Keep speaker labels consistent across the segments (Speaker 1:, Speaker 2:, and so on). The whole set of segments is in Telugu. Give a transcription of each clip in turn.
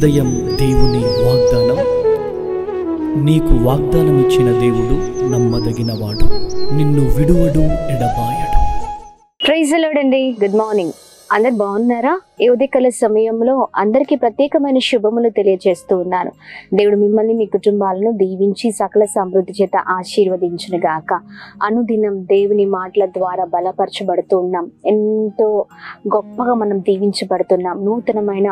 Speaker 1: ఉదయం దేవుని వాగ్దానం. నీకు వాగ్దానం ఇచ్చిన దేవుడు నమ్మదగినవాడు, నిన్ను విడువడు, ఎడబాయడు.
Speaker 2: ప్రైజ్ ది లార్డ్ అండి. Good morning. అందరు బాగున్నారా? ఈ ఉదయకాల సమయంలో అందరికీ ప్రత్యేకమైన శుభములు తెలియజేస్తూ ఉన్నాను. దేవుడు మిమ్మల్ని, మీ కుటుంబాలను దీవించి సకల సమృద్ధి చేత ఆశీర్వదించును గాక. అనుదినం దేవుని మాటల ద్వారా బలపరచబడుతూ ఉన్నాం. ఎంతో గొప్పగా మనం దీవించబడుతున్నాం. నూతనమైన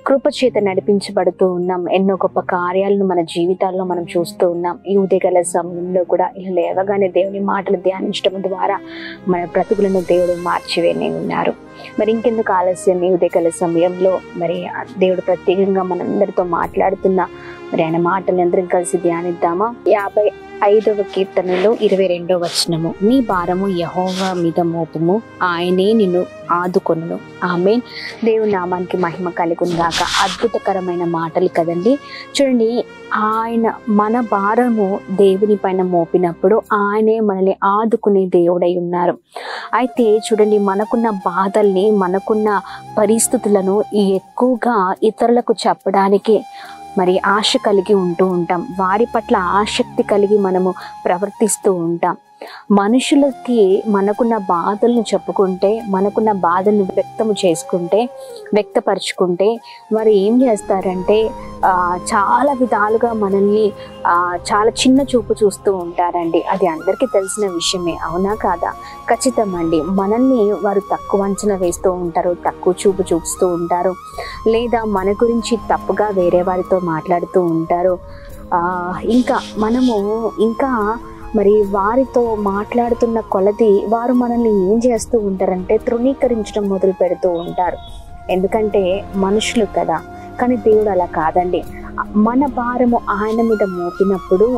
Speaker 2: కృప చేత నడిపించబడుతూ ఉన్నాం. ఎన్నో గొప్ప కార్యాలను మన జీవితాల్లో మనం చూస్తూ ఉన్నాం. ఈ ఉదయకాల సమయంలో కూడా ఇలా లేవగానే దేవుని మాటలు ధ్యానించడం ద్వారా మన బ్రతుకులను దేవుడు మార్చివేనే ఉన్నారు. మరి ఇంకెందుకు ఆలస్యం? ఈ ఉదయకాల సమయంలో మరి దేవుడు ప్రత్యేకంగా మనందరితో మాట్లాడుతున్న మరి ఆయన మాటలు అందరం కలిసి ధ్యానిద్దామా? 55వ కీర్తనలో 22వ వచనము, నీ భారము యెహోవా మీద మోపుము, ఆయనే నిన్ను ఆదుకొనును. ఆమేన్. దేవుని నామానికి మహిమ కలుగును గాక. అద్భుతకరమైన మాటలు కదండి. చూడండి, ఆయన మన భారము దేవుని పైన మోపినప్పుడు ఆయనే మనల్ని ఆదుకునే దేవుడై ఉన్నారు. అయితే చూడండి, మనకున్న బాధల్ని, మనకున్న పరిస్థితులను ఎక్కువగా ఇతరులకు చెప్పడానికి మరి ఆశ కలిగి ఉంటూ ఉంటాం. వారి పట్ల ఆసక్తి కలిగి మనము ప్రవర్తిస్తూ ఉంటాం. మనుషులకి మనకున్న బాధలను చెప్పుకుంటే, మనకున్న బాధలను వ్యక్తపరుచుకుంటే వారు ఏం చేస్తారంటే చాలా విధాలుగా మనల్ని చాలా చిన్న చూపు చూస్తూ ఉంటారండి. అది అందరికీ తెలిసిన విషయమే, అవునా కాదా? ఖచ్చితమండి. మనల్ని వారు తక్కువ అంచనా వేస్తూ ఉంటారు, తక్కువ చూపు చూపుతూ ఉంటారు, లేదా మన గురించి తప్పుగా వేరే వారితో మాట్లాడుతూ ఉంటారు. ఇంకా మనము మరి వారితో మాట్లాడుతున్న కొలది వారు మనల్ని ఏం చేస్తూ ఉంటారంటే తృణీకరించడం మొదలు పెడుతూ ఉంటారు. ఎందుకంటే మనుషులు కదా. కానీ దేవుడు అలా కాదండి. మన భారము ఆయన మీద మోపినప్పుడు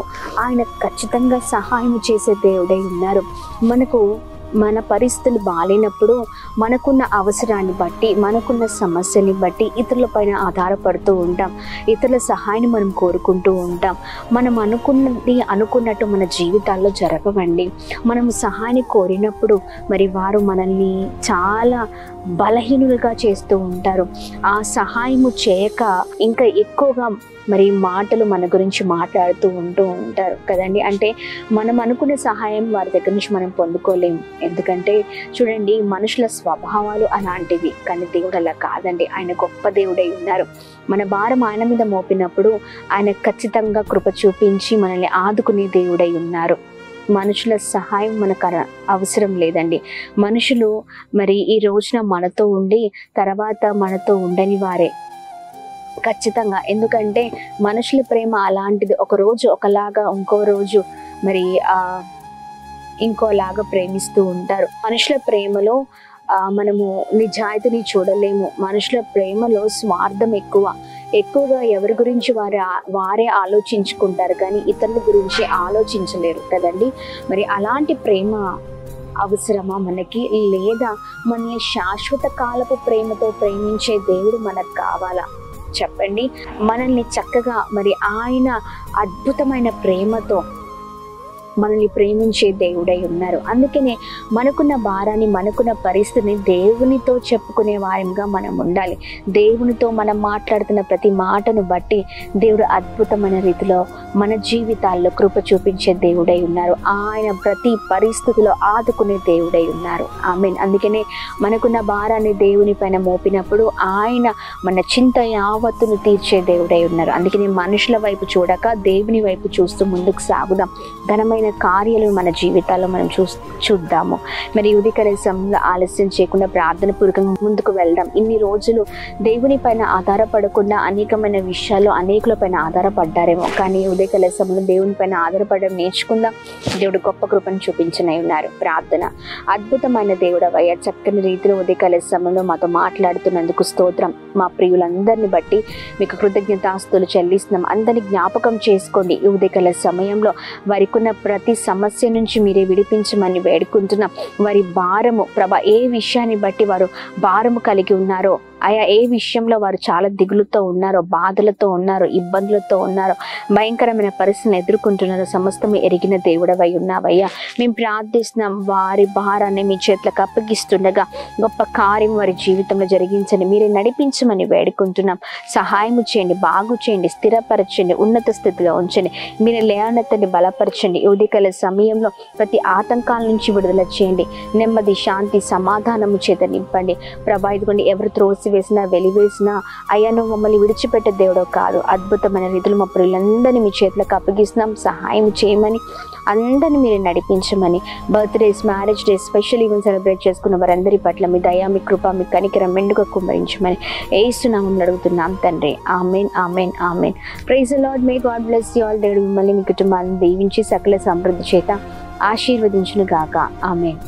Speaker 2: ఆయన ఖచ్చితంగా సహాయం చేసే దేవుడై ఉన్నారు. మన పరిస్థితులు బాగాలేనప్పుడు మనకున్న అవసరాన్ని బట్టి, మనకున్న సమస్యని బట్టి ఇతరులపైన ఆధారపడుతూ ఉంటాం. ఇతరుల సహాయాన్ని మనం కోరుకుంటూ ఉంటాం. మనం అనుకున్నట్టు మన జీవితాల్లో జరగవండి. మనము సహాయాన్ని కోరినప్పుడు మరి వారు మనల్ని చాలా బలహీనులుగా చేస్తూ ఉంటారు. ఆ సహాయము చేయక ఇంకా ఎక్కువగా మరి మాటలు మన గురించి మాట్లాడుతూ ఉంటారు కదండి. అంటే మనం అనుకున్న సహాయం వారి దగ్గర నుంచి మనం పొందుకోలేము. ఎందుకంటే చూడండి, మనుషుల స్వభావాలు అలాంటివి. కానీ దేవుడు అలా కాదండి. ఆయన గొప్ప దేవుడై ఉన్నారు. మన భారం ఆయన మీద మోపినప్పుడు ఆయన ఖచ్చితంగా కృప చూపించి మనల్ని ఆదుకునే దేవుడై ఉన్నారు. మనుషుల సహాయం మనకు అవసరం లేదండి. మనుషులు మరి ఈ రోజున మనతో ఉండి తర్వాత మనతో ఉండని వారే ఖచ్చితంగా. ఎందుకంటే మనుషుల ప్రేమ అలాంటిది. ఒక రోజు ఒకలాగా, ఇంకో రోజు మరి ఇంకోలాగా ప్రేమిస్తూ ఉంటారు. మనుషుల ప్రేమలో మనము నిజాయితీని చూడలేము. మనుషుల ప్రేమలో స్వార్థం ఎక్కువగా ఎవరి గురించి వారే ఆలోచించుకుంటారు, కానీ ఇతరుల గురించి ఆలోచించలేరు కదండి. మరి అలాంటి ప్రేమ అవసరమా మనకి? లేదా మనల్ని శాశ్వత కాలపు ప్రేమతో ప్రేమించే దేవుడు మనకు కావాలా? చెప్పండి. మనల్ని చక్కగా మరి ఆయన అద్భుతమైన ప్రేమతో మనల్ని ప్రేమించే దేవుడై ఉన్నారు. అందుకనే మనకున్న భారాన్ని, మనకున్న పరిస్థితిని దేవునితో చెప్పుకునే వారంగా మనం ఉండాలి. దేవునితో మనం మాట్లాడుతున్న ప్రతి మాటను బట్టి దేవుడు అద్భుతమైన రీతిలో మన జీవితాల్లో కృప చూపించే దేవుడై ఉన్నారు. ఆయన ప్రతి పరిస్థితిలో ఆదుకునే దేవుడై ఉన్నారు. ఆమేన్. అందుకనే మనకున్న భారాన్ని దేవుని పైన మోపినప్పుడు ఆయన మన చింత యావత్తును తీర్చే దేవుడై ఉన్నారు. అందుకని మనుషుల వైపు చూడక దేవుని వైపు చూస్తూ ముందుకు సాగుదాం. ఘనమైన కార్యాలను మన జీవితాల్లో మనం చూద్దాము. మరి ఉదయకాల సమయంలో ఆలస్యం చేయకుండా ప్రార్థన పూర్వకంగా ముందుకు వెళ్దాం. ఇన్ని రోజులు దేవుని పైన ఆధారపడకుండా అనేకమైన విషయాల్లో అనేకుల పైన ఆధారపడ్డారేమో, కానీ ఉదయకాల సమయంలో దేవుని పైన ఆధారపడడం నేర్చుకుందాం. దేవుడు గొప్ప కృపను చూపించనై ఉన్నారు. ప్రార్థన. అద్భుతమైన దేవుడవయ్య, చక్కని రీతిలో ఉదయకాల సమయంలో మాతో మాట్లాడుతున్నందుకు స్తోత్రం. మా ప్రియులందరిని బట్టి మీకు కృతజ్ఞతాస్తులు చెల్లిస్తున్నాం. అందరినీ జ్ఞాపకం చేసుకోండి. ఈ ఉదయకాల సమయంలో వారికున్న ప్రతి సమస్య నుంచి మీరే విడిపించమని వేడుకుంటున్నాం. వారి భారము ప్రభా, ఏ విషయాన్ని బట్టి వారు భారము కలిగి ఉన్నారో అయా ఏ విషయంలో వారు చాలా దిగులుతో ఉన్నారో, బాధలతో ఉన్నారో, ఇబ్బందులతో ఉన్నారో, భయంకరమైన పరిస్థితిని ఎదుర్కొంటున్నారో సమస్తము ఎరిగిన దేవుడవై ఉన్నావయ్యా. మేము ప్రార్థిస్తున్నాం, వారి భారాన్ని మీ చేతులకు అప్పగిస్తుండగా గొప్ప కార్యం వారి జీవితంలో జరిగించండి, మీరే నడిపించమని వేడుకుంటున్నాం. సహాయం చేయండి, బాగు చేయండి, స్థిరపరచండి, ఉన్నత స్థితిలో ఉంచండి, మీరు లేవనెత్తండి, బలపరచండి. ఉదయకాల సమయంలో ప్రతి ఆటంకాల నుంచి విడుదల చేయండి, నెమ్మది, శాంతి, సమాధానము చేత నింపండి. ప్రభా ఇదిగోండి, ఎవరు త్రోసివేసినా వెలివేసినా అయ్యా నువ్వు మమ్మల్ని విడిచిపెట్టే దేవుడో కాదు. అద్భుతమైన రీతిలో మా ప్రియులందరినీ మీ చేతులకు అప్పగిస్తున్నాం. సహాయం చేయమని, అందరినీ మీరు నడిపించమని. Birthdays, marriage days, special event celebrate చేసుకున్న వారందరి పట్ల మీ దయ, మీ కృప, మీ కనికరం మెండుగా కుమ్మరించమని యేసు నామములో అడుగుతున్నాం తండ్రి. Amen, amen, amen. Praise the Lord. May God bless you all. దేవుడు మిమ్మల్ని, మీ కుటుంబాన్ని దీవించి సకల సమృద్ధి చేత ఆశీర్వదించును గాక. ఆమేన్.